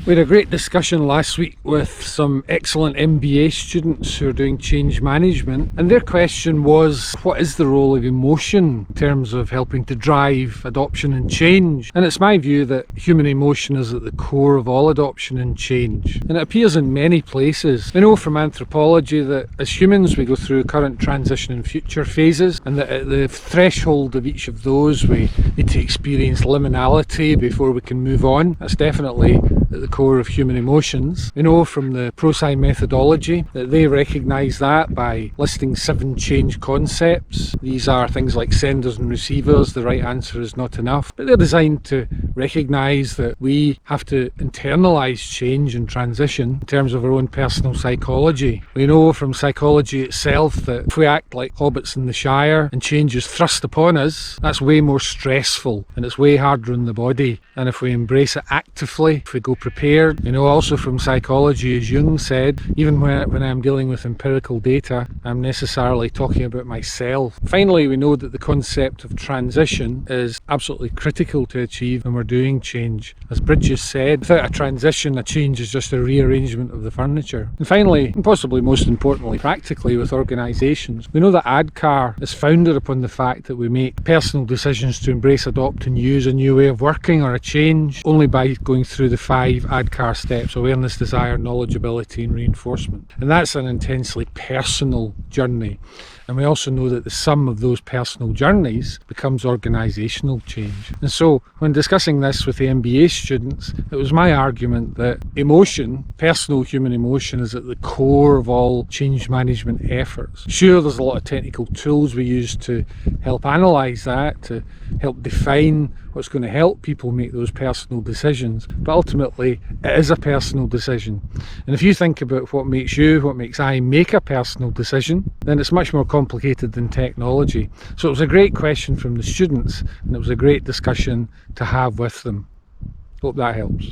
We had a great discussion last week with some excellent MBA students who are doing change management, and their question was, what is the role of emotion in terms of helping to drive adoption and change? And it's my view that human emotion is at the core of all adoption and change, and it appears in many places. We know from anthropology that as humans we go through current, transition and future phases, and that at the threshold of each of those we need to experience liminality before we can move on. That's definitely at the core of human emotions. We know from the ProSci methodology that they recognise that by listing 7 change concepts. These are things like senders and receivers. The right answer is not enough, but they're designed to recognise that we have to internalise change and transition in terms of our own personal psychology. We know from psychology itself that if we act like hobbits in the Shire and change is thrust upon us, that's way more stressful and it's way harder on the body than if we embrace it actively, if we go prepared. You know, also from psychology, as Jung said, even when I'm dealing with empirical data, I'm necessarily talking about myself. Finally, we know that the concept of transition is absolutely critical to achieve when we're doing change. As Bridges said, without a transition, a change is just a rearrangement of the furniture. And finally, and possibly most importantly, practically with organisations, we know that ADKAR is founded upon the fact that we make personal decisions to embrace, adopt and use a new way of working or a change only by going through the 5 ADKAR steps: awareness, desire, knowledge, ability and reinforcement. And that's an intensely personal journey. And we also know that the sum of those personal journeys becomes organisational change. And so when discussing this with the MBA students, it was my argument that emotion, personal human emotion, is at the core of all change management efforts. Sure, there's a lot of technical tools we use to help analyse that, to help define what's going to help people make those personal decisions, but ultimately it is a personal decision. And if you think about what makes you, what makes I make a personal decision, then it's much more complicated than technology. So it was a great question from the students, and it was a great discussion to have with them. Hope that helps.